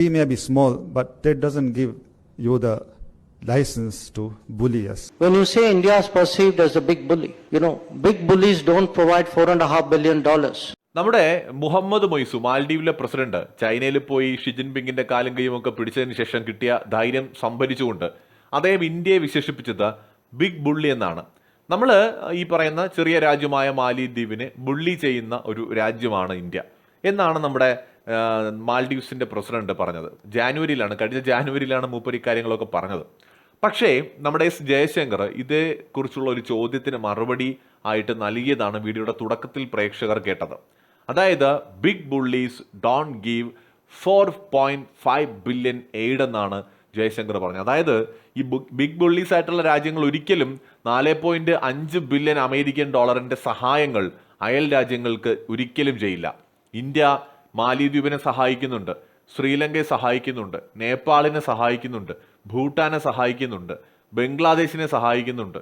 We may be small, but that doesn't give you the license to bully us. When you say India is perceived as a big bully, big bullies don't provide $4.5 billion. നമ്മുടെ Muhammad Muizzu മാൽഡീവിലെ president ചൈനയിൽ പോയി Xi ജിൻപിങ്ങിന്റെ കാലും കൈയും ഒക്കെ പിടിച്ചതിന് ശേഷം കിട്ടിയ ധൈര്യം സംഭരിച്ചുകൊണ്ട് അദ്ദേഹം ഇന്ത്യയെ വിശേഷിപ്പിച്ചത് ബിഗ് ബുള്ളി എന്നാണ്. നമ്മൾ ഈ പറയുന്ന ചെറിയ രാജ്യമായ മാലിദ്വീപിനെ ബുള്ളി ചെയ്യുന്ന ഒരു രാജ്യമാണ് ഇന്ത്യ എന്നാണ് നമ്മുടെ മാൽഡീവ്സിന്റെ പ്രസിഡന്റ് പറഞ്ഞത്. കഴിഞ്ഞ ജാനുവരിയിലാണ് മൂപ്പർ ഇക്കാര്യങ്ങളൊക്കെ പറഞ്ഞത്. പക്ഷേ നമ്മുടെ എസ് ജയശങ്കർ ഇതേക്കുറിച്ചുള്ള ഒരു ചോദ്യത്തിന് മറുപടി ആയിട്ട് നൽകിയതാണ് വീഡിയോയുടെ തുടക്കത്തിൽ പ്രേക്ഷകർ കേട്ടത്. അതായത് big bullies don't give 4.5 billion aid എന്നാണ് ജയശങ്കർ പറഞ്ഞത്. അതായത് ഈ ബിഗ് ബുള്ളീസ് ആയിട്ടുള്ള രാജ്യങ്ങൾ ഒരിക്കലും 4.5 ബില്യൺ അമേരിക്കൻ ഡോളറിന്റെ സഹായങ്ങൾ അയൽ രാജ്യങ്ങൾക്ക് ഒരിക്കലും ചെയ്യില്ല. ഇന്ത്യ മാലിദ്വീപിനെ സഹായിക്കുന്നുണ്ട്, ശ്രീലങ്കയെ സഹായിക്കുന്നുണ്ട്, നേപ്പാളിനെ സഹായിക്കുന്നുണ്ട്, ഭൂട്ടാനെ സഹായിക്കുന്നുണ്ട്, ബംഗ്ലാദേശിനെ സഹായിക്കുന്നുണ്ട്.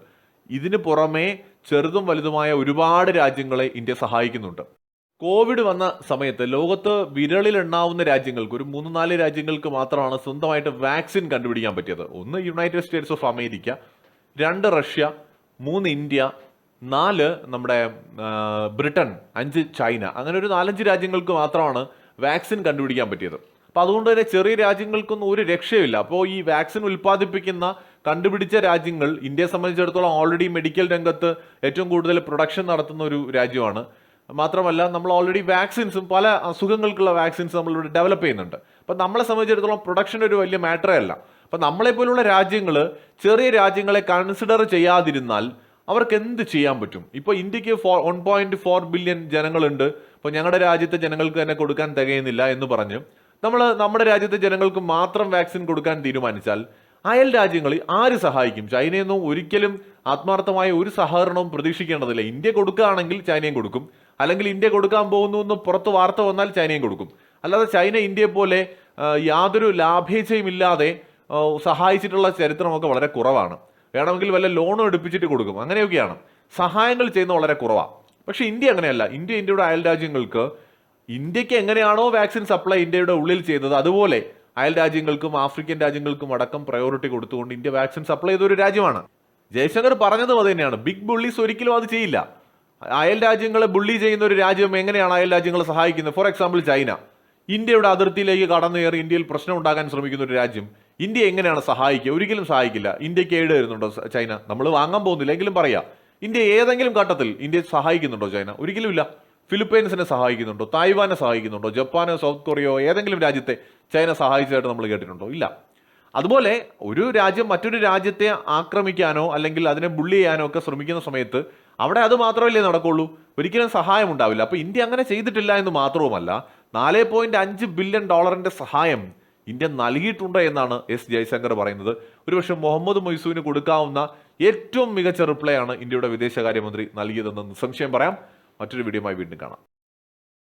ഇതിന് പുറമെ ചെറുതും വലുതുമായ ഒരുപാട് രാജ്യങ്ങളെ ഇന്ത്യ സഹായിക്കുന്നുണ്ട്. കോവിഡ് വന്ന സമയത്ത് ലോകത്ത് വിരളിലെണ്ണാവുന്ന രാജ്യങ്ങൾക്ക്, ഒരു 3-4 രാജ്യങ്ങൾക്ക് മാത്രമാണ് സ്വന്തമായിട്ട് വാക്സിൻ കണ്ടുപിടിക്കാൻ പറ്റിയത്. 1 United States of America, 2 Russia, 3 India, 4 നമ്മുടെ ബ്രിട്ടൻ, 5 ചൈന. അങ്ങനെ ഒരു 4-5 രാജ്യങ്ങൾക്ക് മാത്രമാണ് വാക്സിൻ കണ്ടുപിടിക്കാൻ പറ്റിയത്. അപ്പോൾ അതുകൊണ്ട് തന്നെ ചെറിയ രാജ്യങ്ങൾക്കൊന്നും ഒരു രക്ഷയില്ല. അപ്പോൾ ഈ വാക്സിൻ ഉൽപ്പാദിപ്പിക്കുന്ന കണ്ടുപിടിച്ച രാജ്യങ്ങൾ ഇന്ത്യയെ സംബന്ധിച്ചിടത്തോളം ഓൾറെഡി മെഡിക്കൽ രംഗത്ത് ഏറ്റവും കൂടുതൽ പ്രൊഡക്ഷൻ നടത്തുന്ന ഒരു രാജ്യമാണ്. മാത്രമല്ല നമ്മൾ ഓൾറെഡി വാക്സിൻസും പല അസുഖങ്ങൾക്കുള്ള വാക്സിൻസ് നമ്മളിവിടെ ഡെവലപ്പ് ചെയ്യുന്നുണ്ട്. അപ്പം നമ്മളെ സംബന്ധിച്ചിടത്തോളം പ്രൊഡക്ഷൻ ഒരു വലിയ മാറ്ററേ അല്ല. അപ്പം നമ്മളെപ്പോലുള്ള രാജ്യങ്ങൾ ചെറിയ രാജ്യങ്ങളെ കൺസിഡർ ചെയ്യാതിരുന്നാൽ അവർക്ക് എന്ത് ചെയ്യാൻ പറ്റും? ഇപ്പോൾ ഇന്ത്യക്ക് 1.4 ബില്യൺ ജനങ്ങളുണ്ട്, അപ്പോൾ ഞങ്ങളുടെ രാജ്യത്തെ ജനങ്ങൾക്ക് തന്നെ കൊടുക്കാൻ തികയുന്നില്ല എന്ന് പറഞ്ഞ് നമ്മുടെ രാജ്യത്തെ ജനങ്ങൾക്ക് മാത്രം വാക്സിൻ കൊടുക്കാൻ തീരുമാനിച്ചാൽ അയൽ രാജ്യങ്ങളിൽ ആര് സഹായിക്കും? ചൈനയൊന്നും ഒരിക്കലും ആത്മാർത്ഥമായ ഒരു സഹകരണവും പ്രതീക്ഷിക്കേണ്ടതില്ല. ഇന്ത്യ കൊടുക്കുകയാണെങ്കിൽ ചൈനയും കൊടുക്കും, അല്ലെങ്കിൽ ഇന്ത്യ കൊടുക്കാൻ പോകുന്നു എന്ന് പുറത്ത് വാർത്ത വന്നാൽ ചൈനയും കൊടുക്കും. അല്ലാതെ ചൈന ഇന്ത്യയെ പോലെ യാതൊരു ലാഭേച്ഛയും ഇല്ലാതെ സഹായിച്ചിട്ടുള്ള ചരിത്രമൊക്കെ വളരെ കുറവാണ്. വേണമെങ്കിൽ വല്ല ലോണും എടുപ്പിച്ചിട്ട് കൊടുക്കും, അങ്ങനെയൊക്കെയാണ്. സഹായങ്ങൾ ചെയ്യുന്ന വളരെ കുറവാണ്. പക്ഷെ ഇന്ത്യ അങ്ങനെയല്ല. ഇന്ത്യയുടെ അയൽ രാജ്യങ്ങൾക്ക് ഇന്ത്യക്ക് എങ്ങനെയാണോ വാക്സിൻ സപ്ലൈ ഇന്ത്യയുടെ ഉള്ളിൽ ചെയ്തത്, അതുപോലെ അയൽ രാജ്യങ്ങൾക്കും ആഫ്രിക്കൻ രാജ്യങ്ങൾക്കും അടക്കം പ്രയോറിറ്റി കൊടുത്തുകൊണ്ട് ഇന്ത്യ വാക്സിൻ സപ്ലൈ ചെയ്ത ഒരു രാജ്യമാണ്. ജയശങ്കർ പറഞ്ഞതും അത് തന്നെയാണ്. ബിഗ് ബുള്ളീസ് ഒരിക്കലും അത് ചെയ്യില്ല. അയൽ രാജ്യങ്ങളെ ബുള്ളി ചെയ്യുന്ന ഒരു രാജ്യം എങ്ങനെയാണ് അയൽ രാജ്യങ്ങളെ സഹായിക്കുന്നത്? ഫോർ എക്സാമ്പിൾ ചൈന ഇന്ത്യയുടെ അതിർത്തിയിലേക്ക് കടന്നു കയറി ഇന്ത്യയിൽ പ്രശ്നം ഉണ്ടാക്കാൻ ശ്രമിക്കുന്ന ഒരു രാജ്യം ഇന്ത്യ എങ്ങനെയാണ് സഹായിക്കുക? ഒരിക്കലും സഹായിക്കില്ല. ഇന്ത്യക്ക് എയ്ഡ് തരുന്നുണ്ടോ ചൈന? നമ്മൾ വാങ്ങാൻ പോകുന്നില്ല എങ്കിലും പറയാം. ഇന്ത്യ ഏതെങ്കിലും ഘട്ടത്തിൽ ഇന്ത്യയെ സഹായിക്കുന്നുണ്ടോ ചൈന? ഒരിക്കലും ഇല്ല. ഫിലിപ്പൈൻസിനെ സഹായിക്കുന്നുണ്ടോ? തായ്വാനെ സഹായിക്കുന്നുണ്ടോ? ജപ്പാനോ സൗത്ത് കൊറിയയോ ഏതെങ്കിലും രാജ്യത്തെ ചൈന സഹായിച്ചതായിട്ട് നമ്മൾ കേട്ടിട്ടുണ്ടോ? ഇല്ല. അതുപോലെ ഒരു രാജ്യം മറ്റൊരു രാജ്യത്തെ ആക്രമിക്കാനോ അല്ലെങ്കിൽ അതിനെ ബുള്ളി ചെയ്യാനോ ഒക്കെ ശ്രമിക്കുന്ന സമയത്ത് അവിടെ അത് മാത്രമല്ലേ നടക്കുള്ളൂ, ഒരിക്കലും സഹായം ഉണ്ടാവില്ല. അപ്പോൾ ഇന്ത്യ അങ്ങനെ ചെയ്തിട്ടില്ല എന്ന് മാത്രവുമല്ല, 4.5 ബില്യൺ ഡോളറിന്റെ സഹായം ഇന്ത്യ നൽകിയിട്ടുണ്ട് എന്നാണ് എസ് ജയശങ്കർ പറയുന്നത്. ഒരുപക്ഷെ മുഹമ്മദ് മൊയ്സുവിന് കൊടുക്കാവുന്ന ഏറ്റവും മികച്ച റിപ്ലൈ ആണ് ഇന്ത്യയുടെ വിദേശകാര്യമന്ത്രി നൽകിയതെന്ന് നിസ്സംശയം പറയാം. മറ്റൊരു വീഡിയോയുമായി വീണ്ടും കാണാം.